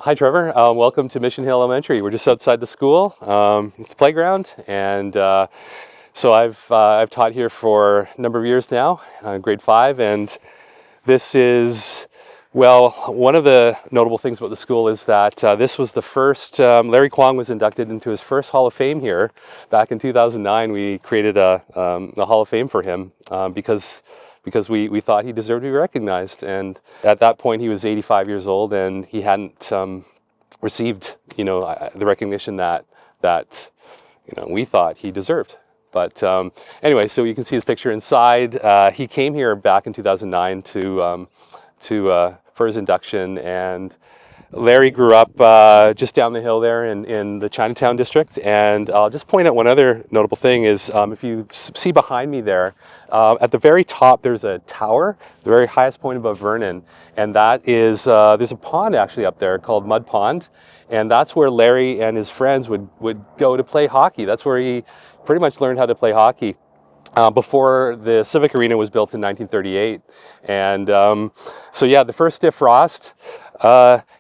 Hi, Trevor. Welcome to Mission Hill Elementary. We're just outside the school. It's the playground, and so I've taught here for a number of years now, grade 5, and this is, well, one of the notable things about the school is that this was the first, Larry Kwong was inducted into his first Hall of Fame here. Back in 2009, we created a Hall of Fame for him because we thought he deserved to be recognized. And at that point, he was 85 years old, and he hadn't received, the recognition that we thought he deserved. But anyway, so you can see his picture inside. He came here back in 2009 for his induction, and Larry grew up just down the hill there in the Chinatown district. And I'll just point out one other notable thing is if you see behind me there, at the very top there's a tower, the very highest point above Vernon, and that is, there's a pond actually up there called Mud Pond, and that's where Larry and his friends would go to play hockey. That's where he pretty much learned how to play hockey. Before the Civic Arena was built in 1938. And so yeah, the first stiff frost,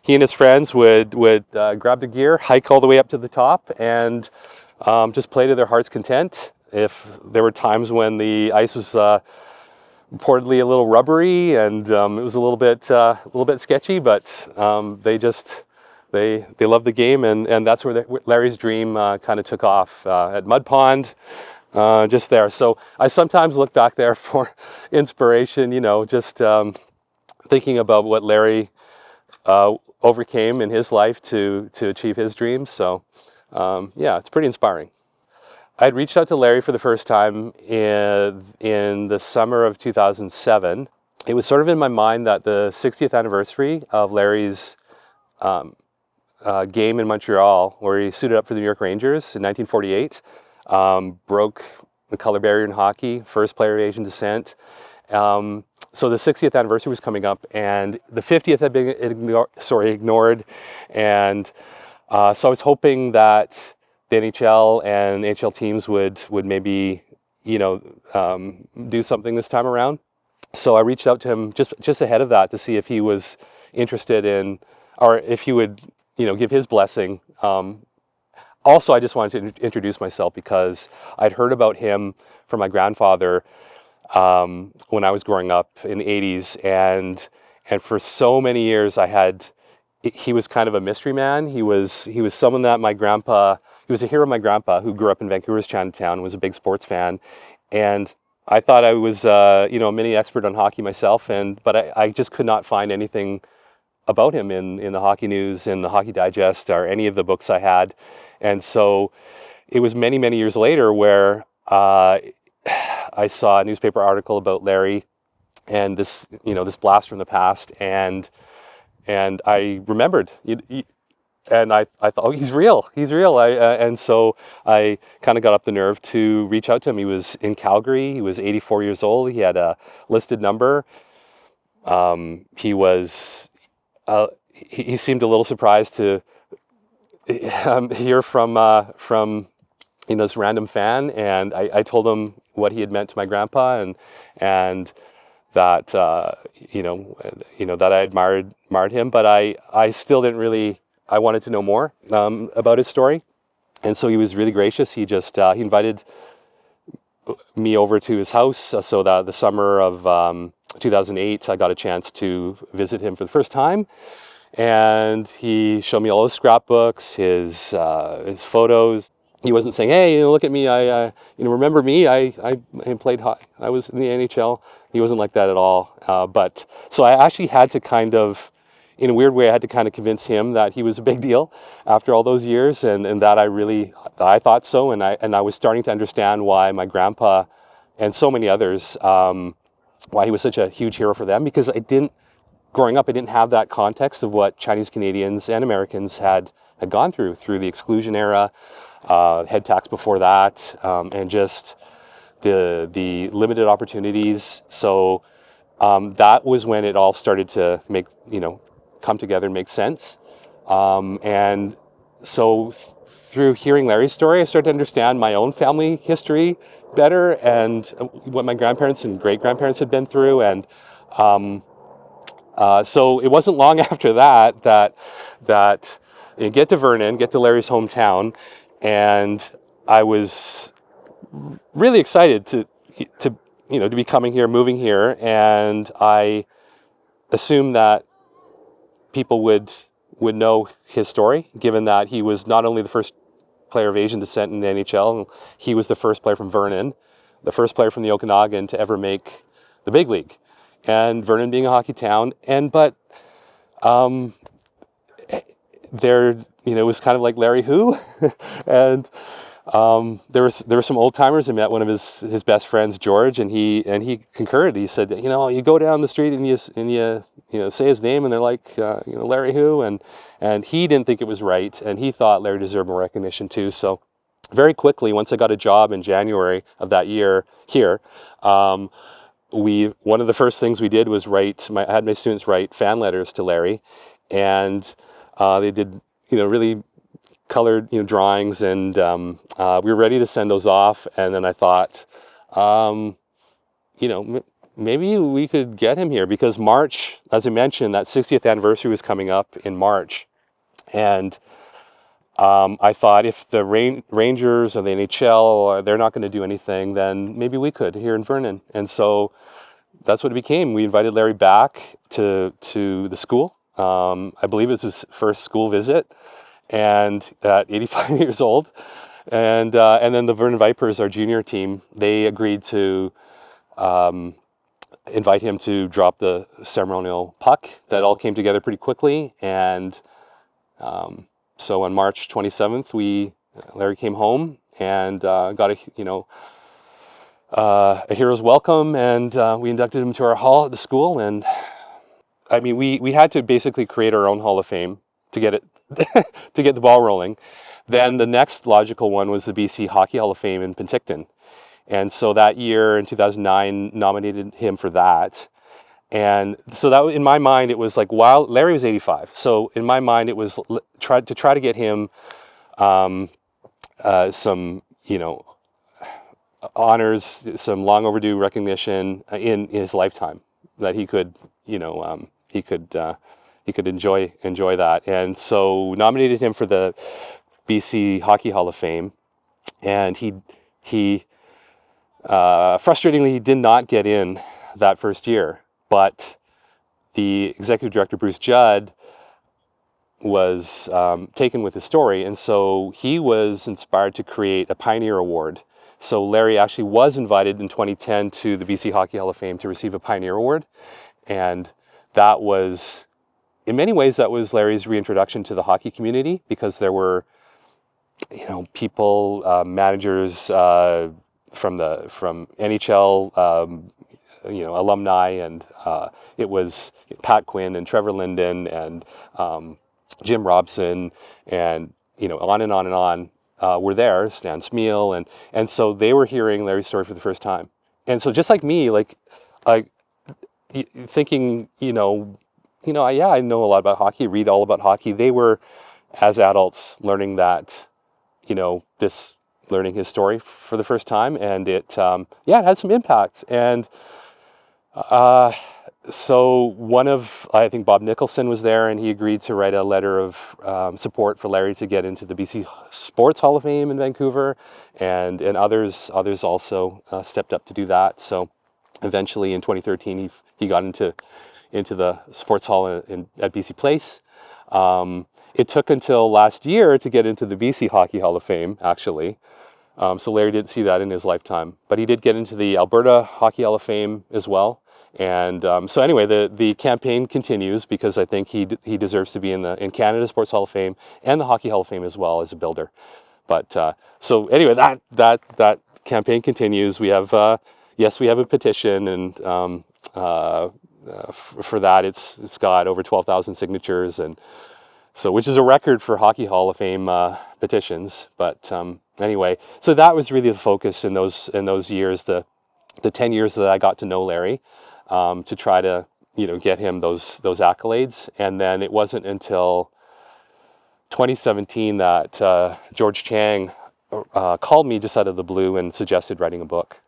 he and his friends would grab the gear, hike all the way up to the top, and just play to their heart's content. If there were times when the ice was reportedly a little rubbery and it was a little bit sketchy, but they loved the game, and that's where Larry's dream kind of took off at Mud Pond. Just there. So I sometimes look back there for inspiration, just thinking about what Larry overcame in his life to achieve his dreams. So yeah, it's pretty inspiring. I had reached out to Larry for the first time in the summer of 2007. It was sort of in my mind that the 60th anniversary of Larry's game in Montreal, where he suited up for the New York Rangers in 1948, broke the color barrier in hockey, first player of Asian descent. So the 60th anniversary was coming up, and the 50th had been ignored. And so I was hoping that the NHL and NHL teams would maybe, do something this time around. So I reached out to him just ahead of that to see if he was interested in, or if he would, give his blessing. Also, I just wanted to introduce myself because I'd heard about him from my grandfather when I was growing up in the 80s, and for so many years he was kind of a mystery man. He was someone that he was a hero of my grandpa, who grew up in Vancouver's Chinatown, was a big sports fan, and I thought I was a mini expert on hockey myself, but I just could not find anything about him in the Hockey News, in the Hockey Digest, or any of the books I had. And so it was many, many years later where I saw a newspaper article about Larry and this blast from the past, and I remembered, and I thought, oh, he's real. And so I kind of got up the nerve to reach out to him. He was in Calgary. He was 84 years old. He had a listed number. He seemed a little surprised to hear from this random fan, and I told him what he had meant to my grandpa, and that that I admired him, but I still didn't really. I wanted to know more about his story, and so he was really gracious. He he invited me over to his house, so that the summer of 2008, I got a chance to visit him for the first time. And he showed me all his scrapbooks, his photos. He wasn't saying, "Hey, look at me! Remember me? I played hockey. I was in the NHL." He wasn't like that at all. But so I actually had to kind of, in a weird way, I had to kind of convince him that he was a big deal after all those years, and that I thought so, and I was starting to understand why my grandpa and so many others, why he was such a huge hero for them, because growing up, I didn't have that context of what Chinese Canadians and Americans had gone through the exclusion era, head tax before that, and just the limited opportunities. So that was when it all started to come together and make sense. And so through hearing Larry's story, I started to understand my own family history better, and what my grandparents and great-grandparents had been through, and So it wasn't long after that you get to Vernon, get to Larry's hometown, and I was really excited to to be coming here, moving here, and I assumed that people would know his story, given that he was not only the first player of Asian descent in the NHL, he was the first player from Vernon, the first player from the Okanagan to ever make the big league, and Vernon being a hockey town, but there, it was kind of like Larry who, and there were some old timers. I met one of his best friends, George, and he concurred. He said, you go down the street and you say his name, and they're like, Larry who, and he didn't think it was right, and he thought Larry deserved more recognition too. So very quickly, once I got a job in January of that year here, one of the first things we did was I had my students write fan letters to Larry, and they did really colored drawings, and we were ready to send those off. And then I thought, maybe we could get him here, because March, as I mentioned, that 60th anniversary was coming up in March, and I thought if the Rangers or the NHL, they're not going to do anything, then maybe we could here in Vernon. And so that's what it became. We invited Larry back to the school. I believe it was his first school visit, and at 85 years old. And then the Vernon Vipers, our junior team, they agreed to invite him to drop the ceremonial puck. That all came together pretty quickly, and so on March 27th, Larry came home and got a hero's welcome, and we inducted him to our hall at the school. And I mean, we had to basically create our own Hall of Fame to get it to get the ball rolling. Then the next logical one was the BC Hockey Hall of Fame in Penticton, and so that year in 2009 nominated him for that. And so that, in my mind, it was like, wow, Larry was 85. So in my mind, it was try to get him some honors, some long overdue recognition in his lifetime, that he could enjoy that. And so nominated him for the BC Hockey Hall of Fame, and he frustratingly, he did not get in that first year. But the executive director, Bruce Judd, was taken with his story, and so he was inspired to create a Pioneer Award. So Larry actually was invited in 2010 to the BC Hockey Hall of Fame to receive a Pioneer Award, and that was, in many ways, that was Larry's reintroduction to the hockey community, because there were, people, managers from NHL, alumni, and it was Pat Quinn and Trevor Linden and Jim Robson, and on and on and on were there, Stan Smeal, and so they were hearing Larry's story for the first time. And so just like me, thinking, yeah, I know a lot about hockey, read all about hockey. They were, as adults, learning that, learning his story for the first time, and it had some impact. And so I think Bob Nicholson was there, and he agreed to write a letter of support for Larry to get into the BC Sports Hall of Fame in Vancouver, and others also stepped up to do that. So eventually in 2013, he got into the Sports Hall at BC Place. It took until last year to get into the BC Hockey Hall of Fame, actually. So Larry didn't see that in his lifetime, but he did get into the Alberta Hockey Hall of Fame as well. And so anyway, the campaign continues, because I think he deserves to be in Canada Sports Hall of Fame and the Hockey Hall of Fame as well, as a builder. But so anyway, that campaign continues. We have we have a petition, and for that it's got over 12,000 signatures, and so, which is a record for Hockey Hall of Fame petitions. But anyway, so that was really the focus in those years, the 10 years that I got to know Larry, to try to get him those accolades. And then it wasn't until 2017 that George Chang called me just out of the blue and suggested writing a book.